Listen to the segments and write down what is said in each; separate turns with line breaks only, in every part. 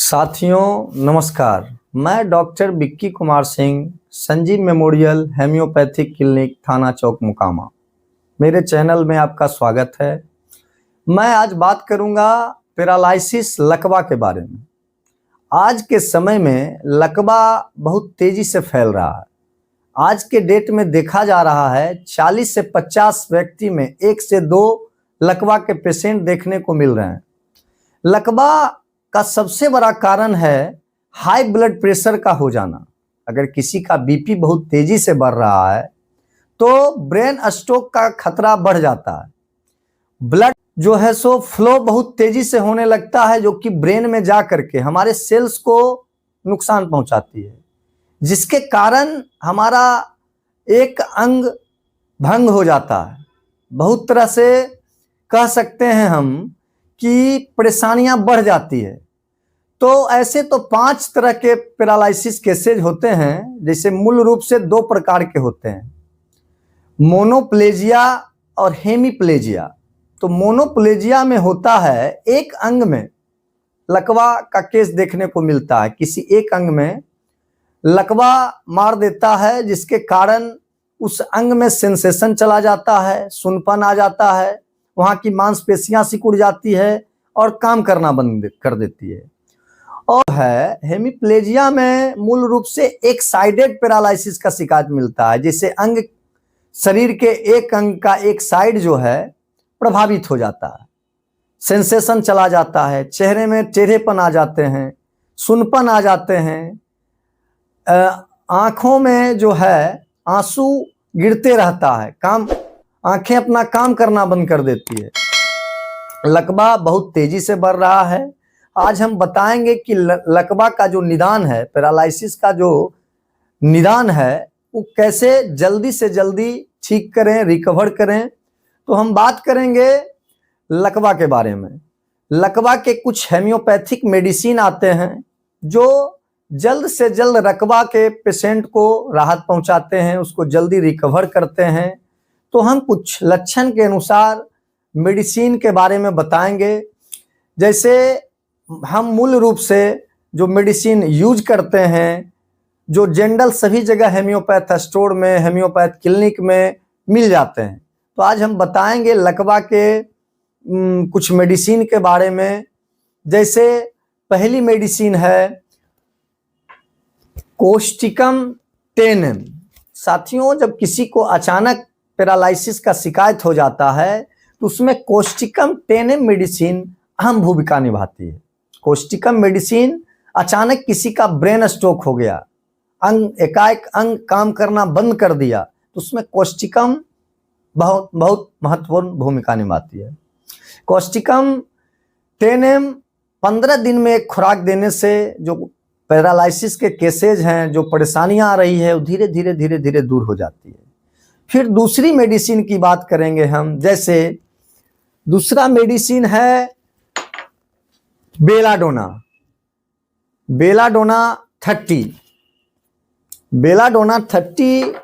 साथियों नमस्कार। मैं doctor Vicky Kumar Singh, Sanjeev memorial homoeopathic clinic, थाना चौक, मोकामा। मेरे चैनल में आपका स्वागत है। मैं आज बात करूंगा पैरालिसिस लकवा के बारे में। आज के समय में लकवा बहुत तेजी से फैल रहा है। आज के डेट में देखा जा रहा है 40 से 50 व्यक्ति में 1 से 2 लकवा के पेशेंट देखने को मिल रहे हैं। लकवा का सबसे बड़ा कारण है हाई ब्लड प्रेशर का हो जाना। अगर किसी का बीपी बहुत तेजी से बढ़ रहा है तो ब्रेन स्ट्रोक का खतरा बढ़ जाता है। ब्लड जो है सो फ्लो बहुत तेजी से होने लगता है, जो कि ब्रेन में जा करके हमारे सेल्स को नुकसान पहुंचाती है, जिसके कारण हमारा एक अंग भंग हो जाता है। बहुत तरह से कह सकते हैं हम कि परेशानियां बढ़ जाती है। तो ऐसे तो 5 तरह के पैरालिसिस केसेज होते हैं। जैसे मूल रूप से 2 प्रकार के होते हैं, मोनोप्लेजिया और हेमीप्लेजिया। तो मोनोप्लेजिया में होता है एक अंग में लकवा का केस देखने को मिलता है, किसी एक अंग में लकवा मार देता है, जिसके कारण उस अंग में सेंसेशन चला जाता है, सुनपन आ जाता है, वहां की मांसपेशियां सिकुड़ जाती है और काम करना बंद कर देती है। और है हेमीप्लेजिया में मूल रूप से एक साइडेड पैरालिसिस का शिकायत मिलता है, जिससे अंग शरीर के एक अंग का एक साइड जो है प्रभावित हो जाता है, सेंसेशन चला जाता है, चेहरे में टेढ़ेपन आ जाते हैं, सुनपन आ जाते हैं, आंखों में जो है आंसू गिरते रहता है, आंखें अपना काम करना बंद कर देती है। लकवा बहुत तेजी से बढ़ रहा है। आज हम बताएंगे कि लकवा का जो निदान है, पैरालिसिस का जो निदान है, वो कैसे जल्दी से जल्दी ठीक करें, रिकवर करें। तो हम बात करेंगे लकवा के बारे में। लकवा के कुछ हेम्योपैथिक मेडिसिन आते हैं जो जल्द से जल्द लकवा के पेशेंट को राहत पहुंचाते हैं, उसको जल्दी रिकवर करते हैं। तो हम कुछ लक्षण के अनुसार मेडिसिन के बारे में बताएंगे। जैसे हम मूल रूप से जो मेडिसिन यूज करते हैं, जो जनरल सभी जगह हेम्योपैथ स्टोर में, हेम्योपैथ क्लिनिक में मिल जाते हैं। तो आज हम बताएंगे लकवा के कुछ मेडिसिन के बारे में। जैसे पहली मेडिसिन है कोस्टिकम 10 mg। साथियों, जब किसी को अचानक पैरालिसिस का शिकायत हो जाता है तो उसमें कोस्टिकम 10 mg मेडिसिन अहम भूमिका निभाती है। कोस्टिकम मेडिसिन, अचानक किसी का ब्रेन स्ट्रोक हो गया, एकाएक अंग काम करना बंद कर दिया, तो उसमें कोस्टिकम बहुत बहुत महत्वपूर्ण भूमिका निभाती है। कोस्टिकम 10 mg 15 दिन में एक खुराक देने से जो पैरालिसिस के केसेज हैं, जो परेशानियां आ रही है, वो धीरे धीरे दूर हो जाती है। फिर दूसरी मेडिसिन की बात करेंगे हम। जैसे दूसरा मेडिसिन है बेलाडोना 30। बेलाडोना 30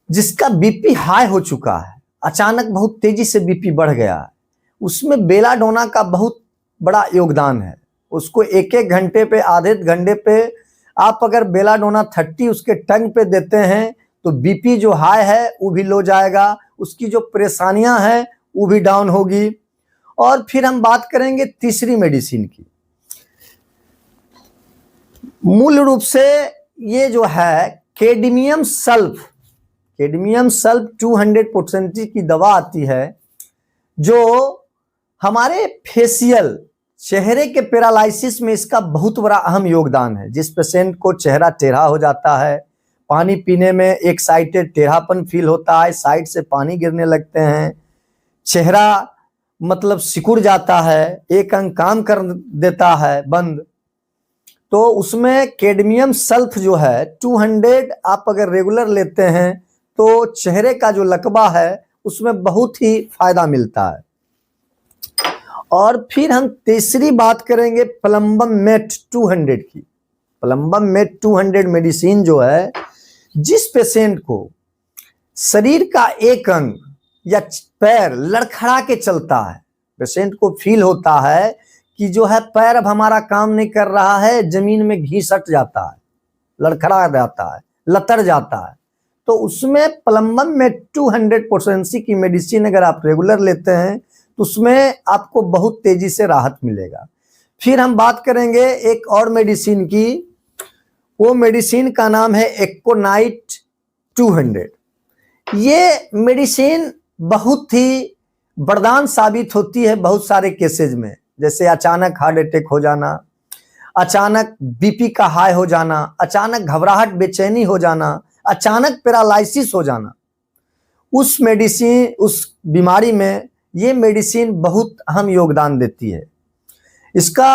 जिसका बीपी हाई हो चुका है, अचानक बहुत तेजी से बीपी बढ़ गया है, उसमें बेलाडोना का बहुत बड़ा योगदान है। उसको 1-1 घंटे पे, आधे घंटे पे आप अगर बेलाडोना 30 उसके टंग पे देते हैं तो बीपी जो हाई है वो भी लो जाएगा, उसकी जो परेशानियां हैं वो भी डाउन होगी। और फिर हम बात करेंगे तीसरी मेडिसिन की। मूल रूप से ये जो है कैडमियम सल्फ 200% की दवा आती है, जो हमारे फेशियल चेहरे के पैरालिसिस में इसका बहुत बड़ा अहम योगदान है। जिस पेशेंट को चेहरा टेढ़ा हो जाता है, पानी पीने में एक साइडेड टेढ़ापन फील होता है, साइड से पानी गिरने लगते हैं, चेहरा मतलब सिकुड़ जाता है, एक अंग काम कर देता है बंद, तो उसमें कैडमियम सल्फ जो है 200 आप अगर रेगुलर लेते हैं तो चेहरे का जो लकवा है उसमें बहुत ही फायदा मिलता है। और फिर हम तीसरी बात करेंगे प्लम्बम मेट 200 की। प्लम्बम मेट 200 मेडिसिन जो है, जिस पेशेंट को शरीर का एक अंग या पैर लड़खड़ा के चलता है, पेशेंट को फील होता है कि जो है पैर अब हमारा काम नहीं कर रहा है, जमीन में घी सट जाता है, लड़खड़ा जाता है, लतर जाता है, तो उसमें प्लम्बम में 200 पोटेंसी की मेडिसिन अगर आप रेगुलर लेते हैं तो उसमें आपको बहुत तेजी से राहत मिलेगा। फिर हम बात करेंगे एक और मेडिसिन की, वो मेडिसिन का नाम है एक्कोनाइट 200। ये मेडिसिन बहुत ही वरदान साबित होती है बहुत सारे केसेज में, जैसे अचानक हार्ट अटैक हो जाना, अचानक बीपी का हाई हो जाना, अचानक घबराहट बेचैनी हो जाना, अचानक पैरालिसिस हो जाना। उस बीमारी में ये मेडिसिन बहुत अहम योगदान देती है। इसका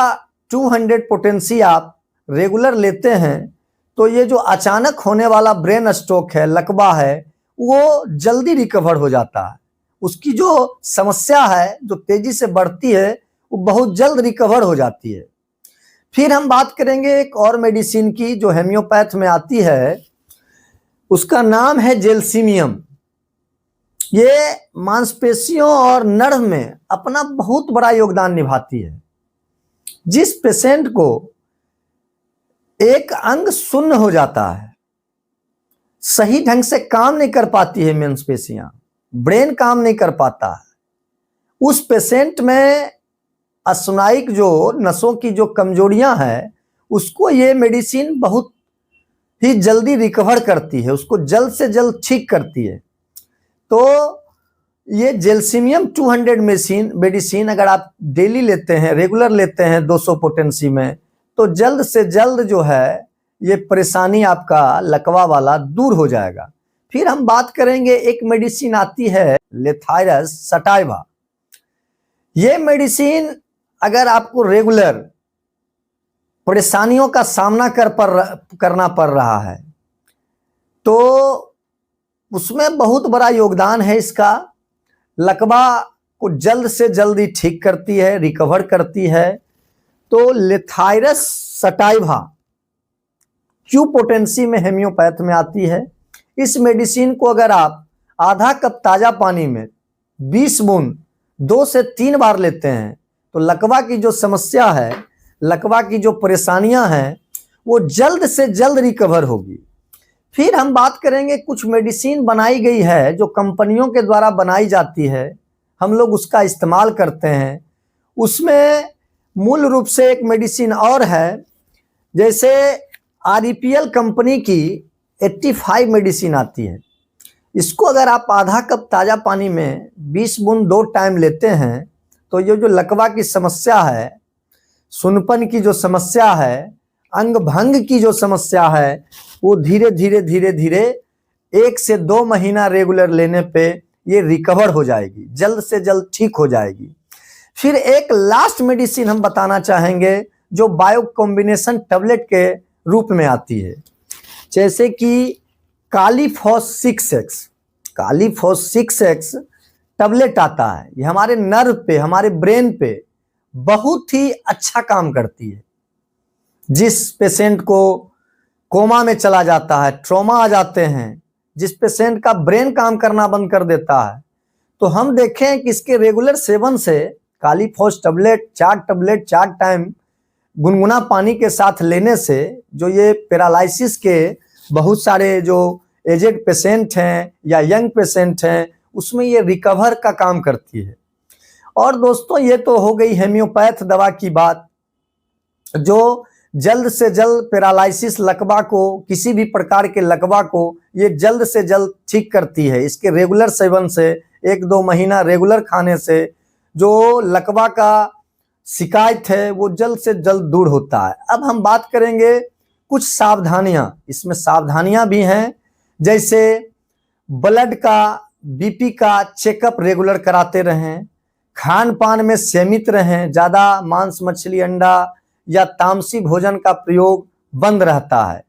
200 पोटेंसी आप रेगुलर लेते हैं तो ये जो अचानक होने वाला ब्रेन स्ट्रोक है, लकवा है, वो जल्दी रिकवर हो जाता है। उसकी जो समस्या है जो तेजी से बढ़ती है वो बहुत जल्द रिकवर हो जाती है। फिर हम बात करेंगे एक और मेडिसिन की जो हेम्योपैथ में आती है, उसका नाम है जेल्सीमियम। ये मांसपेशियों और नर्व में अपना बहुत बड़ा योगदान निभाती है। जिस पेशेंट को एक अंग शून्य हो जाता है, सही ढंग से काम नहीं कर पाती है मांसपेशियां, ब्रेन काम नहीं कर पाता है, उस पेशेंट में स्नायुक जो नसों की जो कमजोरियां हैं उसको ये मेडिसिन बहुत ही जल्दी रिकवर करती है, उसको जल्द से जल्द ठीक करती है। तो ये जेल्सीमियम 200 मेडिसिन अगर आप डेली लेते हैं, रेगुलर लेते हैं 200 पोटेंसी में, तो जल्द से जल्द जो है ये परेशानी आपका लकवा वाला दूर हो जाएगा। फिर हम बात करेंगे एक मेडिसिन आती है लेथायरस सटाइवा। ये मेडिसिन अगर आपको रेगुलर परेशानियों का सामना करना पड़ रहा है तो उसमें बहुत बड़ा योगदान है इसका। लकवा को जल्द से जल्दी ठीक करती है, रिकवर करती है। तो लेथायरस सटाइवा क्यू पोटेंसी में हेम्योपैथ में आती है। इस मेडिसिन को अगर आप आधा कप ताजा पानी में 20 बूंद 2 से 3 बार लेते हैं तो लकवा की जो समस्या है, लकवा की जो परेशानियां हैं, वो जल्द से जल्द रिकवर होगी। फिर हम बात करेंगे कुछ मेडिसिन बनाई गई है जो कंपनियों के द्वारा बनाई जाती है, हम लोग उसका इस्तेमाल करते हैं। उसमें मूल रूप से एक मेडिसिन और है, जैसे REPL कंपनी की 85 मेडिसिन आती है। इसको अगर आप आधा कप ताज़ा पानी में 20 बूंद 2 टाइम लेते हैं तो ये जो लकवा की समस्या है, सुनपन की जो समस्या है, अंग भंग की जो समस्या है, वो धीरे धीरे 1 से 2 महीना रेगुलर लेने पे ये रिकवर हो जाएगी, जल्द से जल्द ठीक हो जाएगी। फिर एक लास्ट मेडिसिन हम बताना चाहेंगे जो बायो कॉम्बिनेशन टैबलेट के रूप में आती है, जैसे कि Kali phos 6X। Kali phos 6X tablet आता है, ये हमारे नर्व पे, हमारे ब्रेन पे बहुत ही अच्छा काम करती है। जिस पेशेंट को कोमा में चला जाता है, ट्रॉमा आ जाते हैं, जिस पेशेंट का ब्रेन काम करना बंद कर देता है, तो हम देखें कि इसके रेगुलर सेवन से कालीफॉस टैबलेट 4 टैबलेट 4 टाइम गुनगुना पानी के साथ लेने से जो ये पैरालिसिस के बहुत सारे जो एजेड पेशेंट हैं या यंग पेशेंट हैं उसमें ये रिकवर का काम करती है। और दोस्तों ये तो हो गई हेम्योपैथ दवा की बात, जो जल्द से जल्द पैरालिसिस लकवा को, किसी भी प्रकार के लकवा को ये जल्द से जल्द ठीक करती है। इसके रेगुलर सेवन से 1-2 महीना रेगुलर खाने से जो लकवा का शिकायत है वो जल्द से जल्द दूर होता है। अब हम बात करेंगे कुछ सावधानियां, इसमें सावधानियां भी हैं, जैसे ब्लड का, बीपी का चेकअप रेगुलर कराते रहें, खान पान में सीमित रहें, ज़्यादा मांस मछली अंडा या तामसी भोजन का प्रयोग बंद रहता है।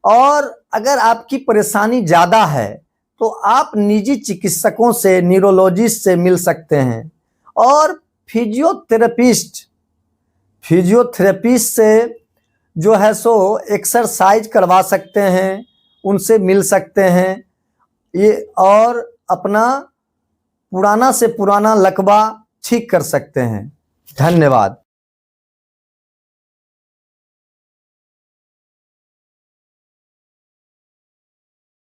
और अगर आपकी परेशानी ज़्यादा है तो आप निजी चिकित्सकों से, न्यूरोलॉजिस्ट से मिल सकते हैं, और फिजियोथेरेपिस्ट से जो है सो एक्सरसाइज करवा सकते हैं, उनसे मिल सकते हैं ये, और अपना पुराना से पुराना लकवा ठीक कर सकते हैं। धन्यवाद।